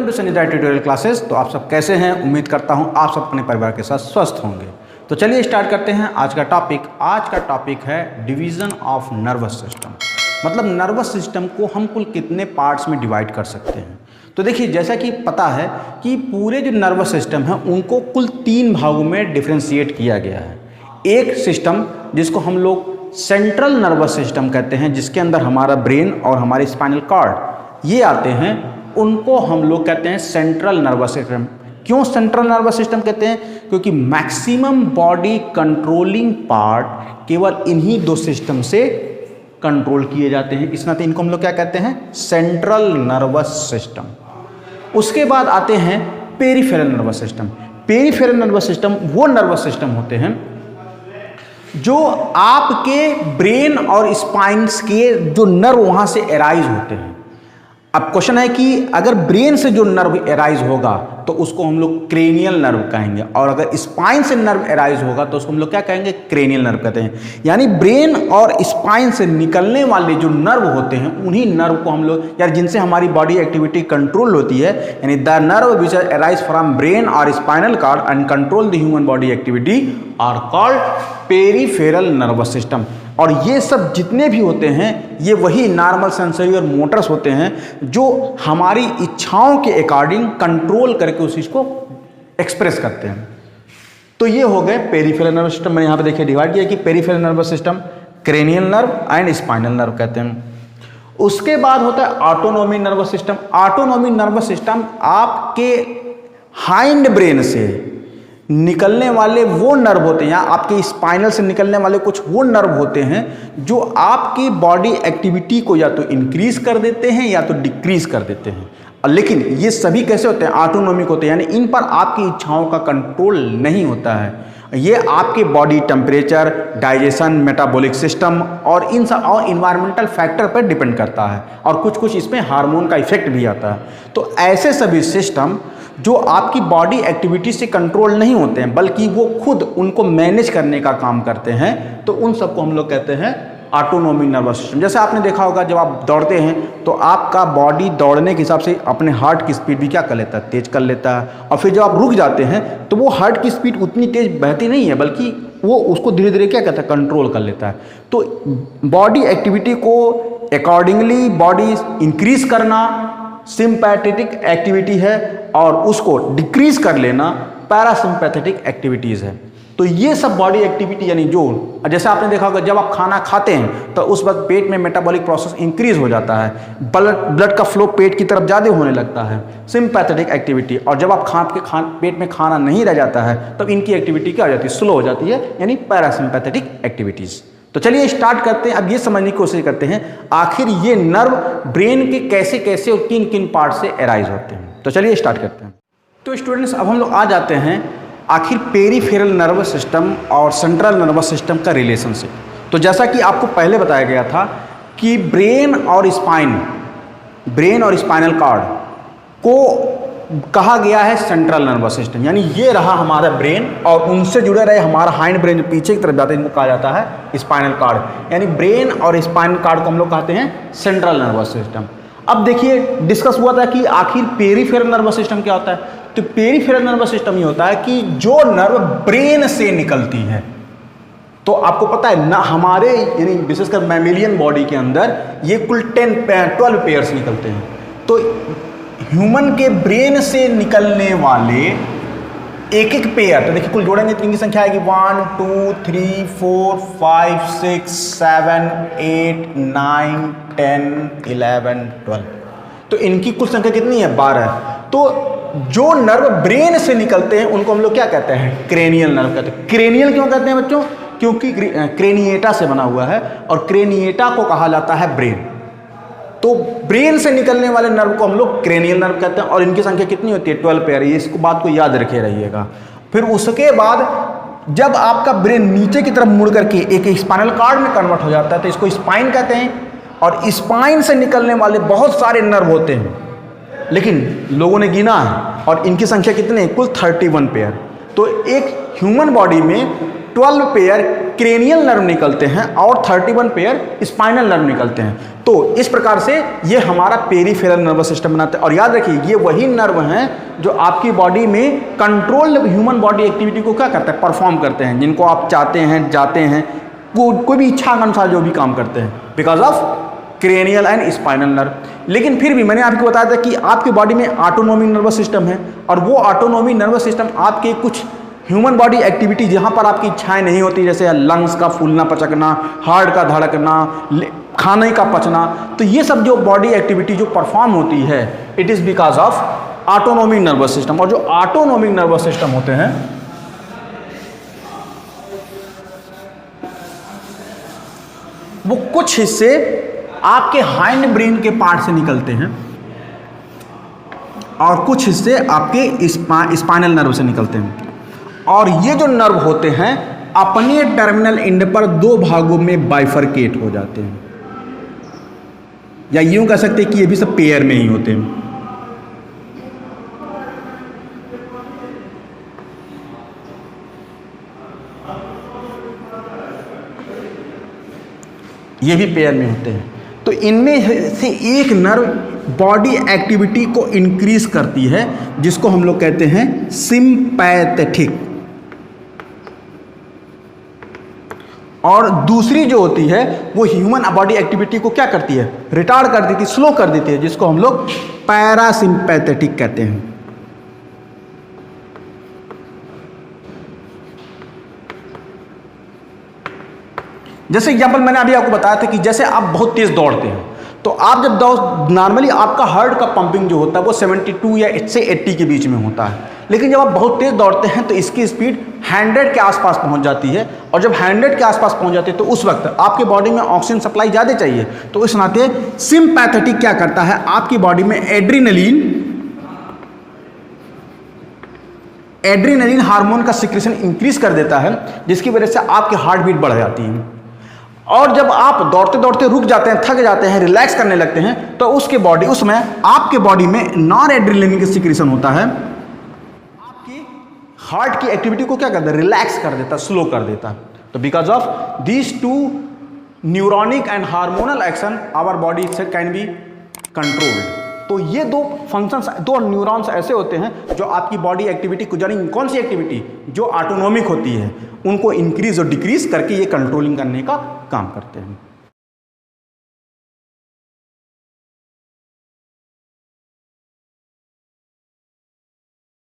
Welcome to Sanidha tutorial classes. तो आप सब कैसे हैं? उम्मीद करता हूं आप सब अपने परिवार के साथ स्वस्थ होंगे। तो चलिए स्टार्ट करते हैं आज का टॉपिक। आज का टॉपिक है डिवीज़न ऑफ नर्वस सिस्टम। मतलब नर्वस सिस्टम को हम कुल कितने पार्ट्स में डिवाइड कर सकते हैं। तो देखिए, जैसा कि पता है कि पूरे जो नर्वस सिस्टम है उनको कुल 3 भागों में डिफ्रेंशिएट किया गया है। एक सिस्टम जिसको हम लोग सेंट्रल नर्वस सिस्टम कहते हैं, जिसके अंदर हमारा ब्रेन और हमारे स्पाइनल कॉर्ड ये आते हैं, उनको हम लोग कहते हैं सेंट्रल नर्वस सिस्टम। क्यों सेंट्रल नर्वस सिस्टम कहते हैं? क्योंकि मैक्सिमम बॉडी कंट्रोलिंग पार्ट केवल इन्हीं 2 सिस्टम से कंट्रोल किए जाते हैं। इस नाते इनको हम लोग क्या कहते हैं? Central nervous system. उसके बाद आते हैं peripheral nervous system. Peripheral nervous system वो नर्वस सिस्टम होते हैं जो आपके ब्रेन और स्पाइन्स के जो नर्व वहाँ से एराइज होते हैं। अब क्वेश्चन है कि अगर ब्रेन से जो नर्व एराइज होगा तो उसको हम लोग क्रेनियल नर्व कहेंगे, और अगर स्पाइन से नर्व एराइज होगा तो उसको हम लोग क्या कहेंगे? क्रेनियल नर्व कहते हैं। यानी ब्रेन और स्पाइन से निकलने वाले जो नर्व होते हैं उन्हीं नर्व को हम लोग, यार जिनसे हमारी बॉडी एक्टिविटी कंट्रोल होती है, यानी the nerve which arise from brain और spinal cord and control the human body activity are called peripheral nervous system. और ये सब जितने भी होते हैं ये वही नॉर्मल सेंसरी और मोटर्स होते हैं जो हमारी इच्छाओं के अकॉर्डिंग कंट्रोल करके उस चीज़ को एक्सप्रेस करते हैं। तो ये हो गए पेरिफेरल नर्वस सिस्टम। मैंने यहाँ पे देखिए डिवाइड किया कि peripheral nervous system, cranial nerve and spinal nerve कहते हैं। उसके बाद होता है autonomic nervous system. Autonomic nervous system आपके हाइंड ब्रेन से निकलने वाले वो नर्व होते हैं, या आपके स्पाइनल से निकलने वाले कुछ वो नर्व होते हैं जो आपकी बॉडी एक्टिविटी को या तो इंक्रीज कर देते हैं या तो डिक्रीज कर देते हैं। लेकिन ये सभी कैसे होते हैं? ऑटोनोमिक होते हैं, यानी इन पर आपकी इच्छाओं का कंट्रोल नहीं होता है। ये आपके body temperature, digestion, metabolic system और इन सब और इन्वायरमेंटल फैक्टर पर डिपेंड करता है, और कुछ कुछ इसमें हार्मोन का इफेक्ट भी आता है। तो ऐसे सभी सिस्टम जो आपकी बॉडी एक्टिविटी से कंट्रोल नहीं होते हैं बल्कि वो खुद उनको मैनेज करने का काम करते हैं, तो उन सबको हम लोग कहते हैं ऑटोनोमिक नर्वस सिस्टम। जैसे आपने देखा होगा जब आप दौड़ते हैं तो आपका बॉडी दौड़ने के हिसाब से अपने हार्ट की स्पीड भी क्या कर लेता है? तेज कर लेता है। और फिर जब आप रुक जाते हैं तो वो हार्ट की स्पीड उतनी तेज बहती नहीं है, बल्कि वो उसको धीरे धीरे क्या कहता है? कंट्रोल कर लेता है। तो बॉडी एक्टिविटी को अकॉर्डिंगली बॉडी इंक्रीज करना सिंपैथेटिक एक्टिविटी है, और उसको डिक्रीज कर लेना पैरासिम्पैथेटिक एक्टिविटीज़ है। तो ये सब बॉडी एक्टिविटी, यानी जो जैसे आपने देखा होगा जब आप खाना खाते हैं तो उस वक्त पेट में मेटाबॉलिक प्रोसेस इंक्रीज हो जाता है, ब्लड का फ्लो पेट की तरफ ज़्यादा होने लगता है, सिंपैथेटिक एक्टिविटी। और जब आप पेट में खाना नहीं रह जाता है तब इनकी एक्टिविटी क्या हो जाती है? स्लो हो जाती है, यानी पैरासिम्पैथेटिक एक्टिविटीज़। तो चलिए स्टार्ट करते हैं। अब ये समझने की कोशिश करते हैं आखिर ये नर्व ब्रेन के कैसे कैसे और किन किन पार्ट से एराइज होते हैं। तो चलिए स्टार्ट करते हैं। तो स्टूडेंट्स, अब हम लोग आ जाते हैं आखिर पेरिफेरल नर्वस सिस्टम और सेंट्रल नर्वस सिस्टम का रिलेशनशिप। तो जैसा कि आपको पहले बताया गया था कि ब्रेन और स्पाइनल कॉर्ड को कहा गया है सेंट्रल नर्वस सिस्टम, यानी ये रहा हमारा ब्रेन और उनसे जुड़े रहे हमारा हाइंड ब्रेन जो पीछे की तरफ जाता है, इनको कहा जाता है स्पाइनल कॉर्ड। यानी ब्रेन और स्पाइनल कॉर्ड को हम लोग कहते हैं सेंट्रल नर्वस सिस्टम। अब देखिए, डिस्कस हुआ था कि आखिर पेरिफेरल नर्वस सिस्टम क्या होता है। तो पेरिफेरल नर्वस सिस्टम ये होता है कि जो नर्व ब्रेन से निकलती है। तो आपको पता है ना, हमारे यानी विशेषकर मैमेलियन बॉडी के अंदर ये कुल 12 पेयर्स निकलते हैं। तो ह्यूमन के ब्रेन से निकलने वाले एक एक पेयर, तो देखिए कुल जोड़ेंगे तो इनकी संख्या आएगी 1 2 3 4 5 6 7 8 9 10 11 12। तो इनकी कुल संख्या कितनी है? 12। तो जो नर्व ब्रेन से निकलते हैं उनको हम लोग क्या कहते हैं? क्रेनियल नर्व कहते हैं। क्रेनियल क्यों कहते हैं बच्चों? क्योंकि क्रेनिएटा से बना हुआ है, और क्रेनिएटा को कहा जाता है ब्रेन। तो ब्रेन से निकलने वाले नर्व को हम लोग क्रेनियल नर्व कहते हैं, और इनकी संख्या कितनी होती है? 12 पेयर। ये इसको बात को याद रखे रहिएगा। फिर उसके बाद जब आपका ब्रेन नीचे की तरफ मुड़ करके एक स्पाइनल कॉर्ड में कन्वर्ट हो जाता है तो इसको स्पाइन कहते हैं, और स्पाइन से निकलने वाले बहुत सारे नर्व होते हैं, लेकिन लोगों ने गिना है और इनकी संख्या कितनी है? कुल 31 पेयर। तो एक ह्यूमन बॉडी में 12 पेयर क्रेनियल नर्व निकलते हैं और 31 पेयर स्पाइनल नर्व निकलते हैं। तो इस प्रकार से ये हमारा पेरिफेरल नर्वस सिस्टम बनाते हैं। और याद रखिए ये वही नर्व हैं जो आपकी बॉडी में कंट्रोल ह्यूमन बॉडी एक्टिविटी को क्या करते हैं, परफॉर्म करते हैं, जिनको आप चाहते हैं, जाते हैं, कोई भी इच्छा के अनुसार जो भी काम करते हैं, because of cranial and spinal nerve. लेकिन फिर भी मैंने आपको बताया था कि आपकी बॉडी में ऑटोनोमिक नर्वस सिस्टम है, और वो ऑटोनोमिक नर्वस सिस्टम आपके कुछ ह्यूमन बॉडी एक्टिविटी जहाँ पर आपकी इच्छाएं नहीं होती, जैसे लंग्स का फूलना पचकना, हार्ट का धड़कना, खाने का पचना, तो ये सब जो बॉडी एक्टिविटी जो परफॉर्म होती है, it is because of autonomic nervous system. और जो ऑटोनोमिक नर्वस सिस्टम होते हैं वो कुछ हिस्से आपके हाइंड ब्रेन के पार्ट से निकलते हैं और कुछ हिस्से आपके स्पाइनल नर्व से निकलते हैं। और ये जो नर्व होते हैं अपने टर्मिनल एंड पर दो भागों में बाइफरकेट हो जाते हैं, या यूं कह सकते हैं कि ये भी सब पेयर में ही होते हैं। ये भी पेयर में होते हैं। तो इनमें से एक नर्व बॉडी एक्टिविटी को इंक्रीज करती है, जिसको हम लोग कहते हैं सिंपैथेटिक, और दूसरी जो होती है वो ह्यूमन बॉडी एक्टिविटी को क्या करती है, रिटार्ड कर देती है, स्लो कर देती है, जिसको हम लोग पैरासिम्पैथेटिक कहते हैं। जैसे एग्जांपल मैंने अभी आपको बताया था कि जैसे आप बहुत तेज दौड़ते हैं, तो आप जब दौड़, नॉर्मली आपका हार्ट का पंपिंग जो होता है वो 72 या 80 के बीच में होता है। लेकिन जब आप बहुत तेज दौड़ते हैं तो इसकी स्पीड 100 के आसपास पहुंच जाती है, और जब 100 के आसपास पहुंच जाती है तो उस वक्त आपके बॉडी में ऑक्सीजन सप्लाई ज़्यादा चाहिए। तो इस नाते सिंपैथेटिक क्या करता है, आपकी बॉडी में एड्रीनलिन हार्मोन का सिक्रेशन इंक्रीज कर देता है, जिसकी वजह से आपकी हार्ट बीट बढ़ जाती है। और जब आप दौड़ते दौड़ते रुक जाते हैं, थक जाते हैं, रिलैक्स करने लगते हैं, तो उसमें आपके बॉडी में नॉन एड्रेनलिन का सिक्रेशन होता है, आपकी हार्ट की एक्टिविटी को क्या करता है, रिलैक्स कर देता है, स्लो कर देता है। तो because of these two neuronic and hormonal action our body can be controlled. तो ये दो फंक्शंस, दो न्यूरॉन्स ऐसे होते हैं जो आपकी बॉडी एक्टिविटी को, यानी कौन सी एक्टिविटी जो ऑटोनोमिक होती है, उनको इंक्रीज और डिक्रीज करके ये कंट्रोलिंग करने का काम करते हैं।